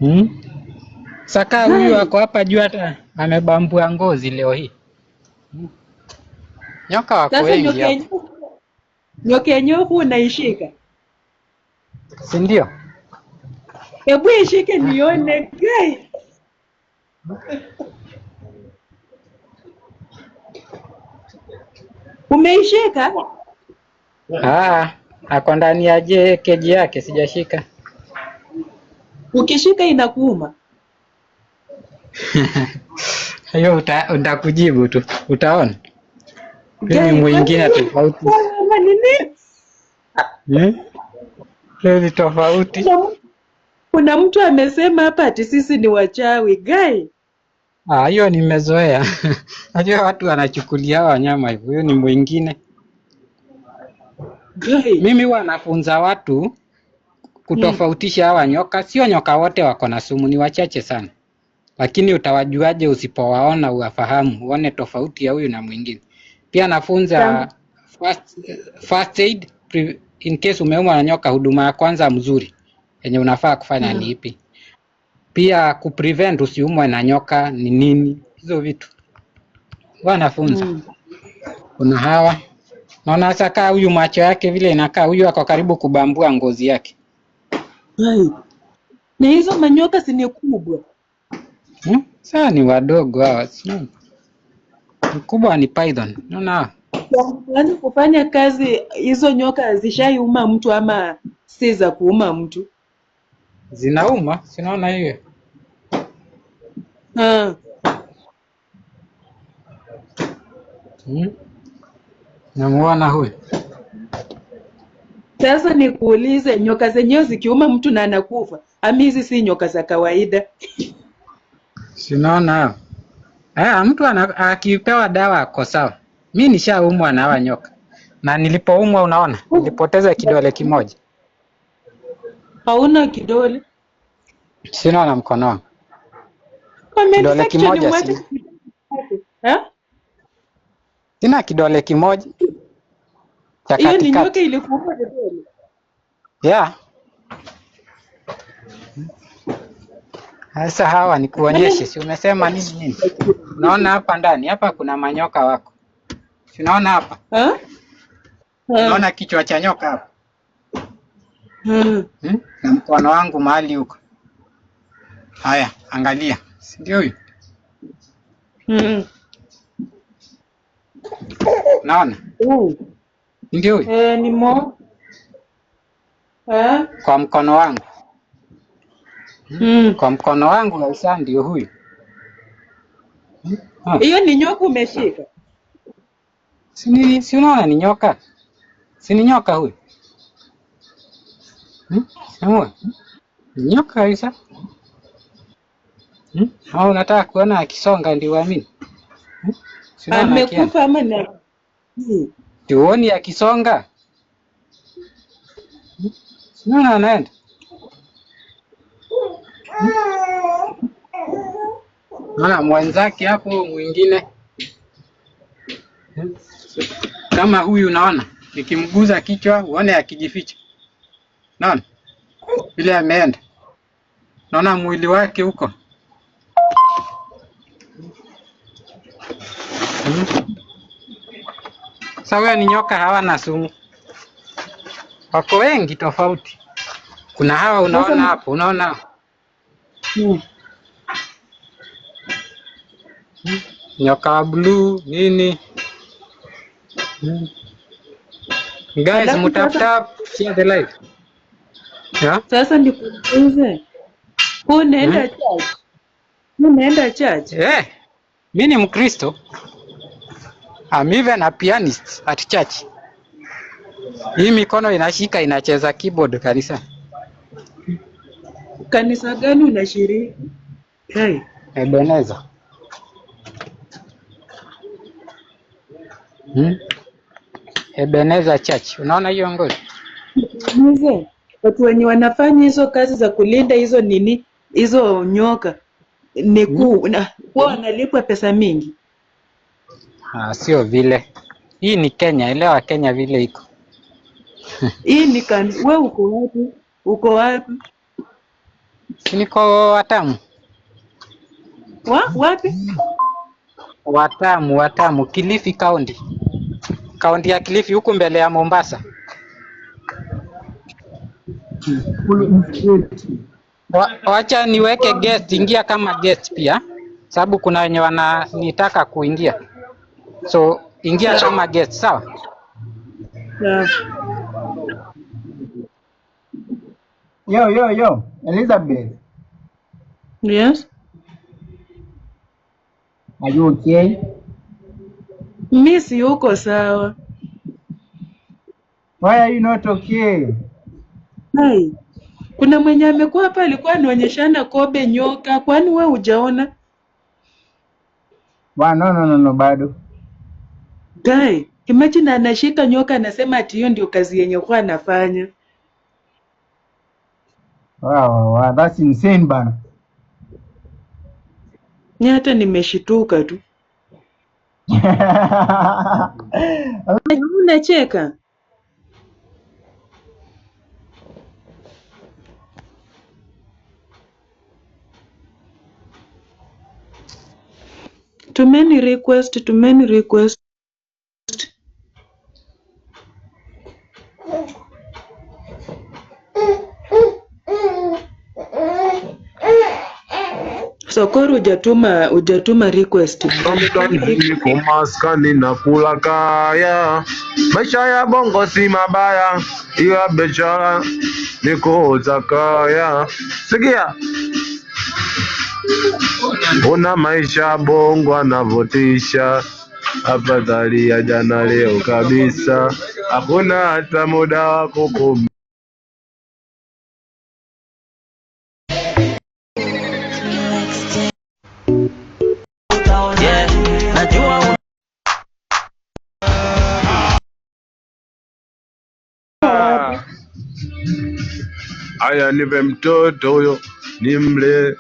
Hmm? Saka huyu ako hapa juu hata amebambua ngozi leo hii. Nyoka wako Sasa wengi hapa. nyoka yenyewe unaishika. Si ndio? Hebu ishike nione guy. Umeishika? Ako ndani ya keji yake, sijashika. Ukishika inakuuma. Hiyo utakujibu tu, utaona. Ni mwingine tofauti. Ni tofauti. Kuna mtu amesema hapa ati sisi ni wachawi guy. Hiyo nimezoea. Najua watu wanachukulia wanyama hivyo. Hiyo ni mwingine. Mimi huwa nafunza watu kutofautisha hawa nyoka. Sio nyoka wote wako na sumu, ni wachache sana. Lakini utawajuaje usipowaona uwafahamu, uone tofauti ya huyu na mwingine. Pia nafunza first aid in case umeumwa na nyoka, huduma ya kwanza mzuri yenye unafaa kufanya ni ipi. Pia kuprevent usiumwe na nyoka ni nini, hizo vitu wanafunza. Kuna hawa naona sasa huyu macho yake vile inakaa, huyu ako karibu kubambua ngozi yake. Na hizo manyoka si ni kubwa? Sasa ni wadogo hawa, mkubwa ni python. Unaona Yaani kufanya kazi hizo nyoka zishaiuma mtu ama si za kuuma mtu? Zinauma, sinaona hiyo. Namuona huyu. Sasa nikuulize, nyoka zenyewe zikiuma mtu na anakufa, ama hizi si nyoka za kawaida? Sinaona mtu akipewa dawa ako sawa. Mimi nishaumwa na hawa nyoka. Na nilipoumwa unaona, nilipoteza kidole kimoja. Hauna kidole? Sinaona mkono wangu. Kidole kimoja sina kidole kimoja. Hiyo ni nyoka ilikuuma kidole? Yeah. Sasa hawa ni kuonyeshe, si umesema nini? Unaona hapa ndani, hapa kuna manyoka wako. Si unaona hapa? Unaona kichwa cha nyoka hapa? Na mkono wangu mahali huko. Haya, angalia. Si ndio huyu? Naona? Ndio huyu? Ni mo. Kwa mkono wangu. Kwa mkono wangu na ndio huyu. Hiyo ni nyoka umeshika? Si unaona ni nyoka? Si ni nyoka huyu? Nyoka kabisa. Au unataka kuona akisonga ndio uamini? Amekufa ama na? Tuoni akisonga. Sinaona anaenda. Naona mwenzake hapo mwingine. Kama huyu naona, nikimguza kichwa uone akijificha. Naona? Vile ameenda. Naona mwili wake huko. Sawa, ni nyoka hawana sumu. Wako wengi tofauti. Kuna hawa unaona hapo, unaona? Nyoka wa blue nini? Guys, mtap share the live. Sasa nikuulize. Unaenda church? Unaenda church? Mimi ni Mkristo. I'm even a pianist at church. Hii mikono inashika inacheza keyboard kanisa. Kanisa gani unashiriki? Ebeneza. Ebeneza Church. Unaona hiyo ngozi? Mzee, watu wenye wanafanya hizo kazi za kulinda hizo nini, hizo nyoka ni kwa wanalipwa pesa mingi? Sio vile. Hii ni Kenya, elewa Kenya vile iko. Hii ni wewe uko wapi? Uko wapi? Si niko Watamu. Wapi? Watamu, Kilifi County. Kaunti ya Kilifi huku mbele ya Mombasa. Wacha niweke guest, ingia kama guest pia. Sababu kuna wenye wananitaka kuingia. So ingia kama guest, sawa? Yeah. Yo, Elizabeth. Yes. Are you okay? Miss yuko sawa. Why are you not okay? Hai. Kuna mwenye amekuwa hapa alikuwa anaonyeshana kobe nyoka, kwani wewe hujaona? No, bado. Guy, imagine anashika nyoka anasema ati hiyo ndio kazi yenye kwa anafanya. Wow, that's insane bana. Ni hata nimeshituka tu. Unacheka? Too many request. Sokoro hujatuma request. Niko maskani na kula kaya, maisha ya bongo si mabaya, ila biashara niko zakaya. Sikia, una maisha bongo anavutisha, afadhali ya jana leo kabisa, hakuna hata muda wa kupumzika. Aya, nipe mtoto huyo nimle.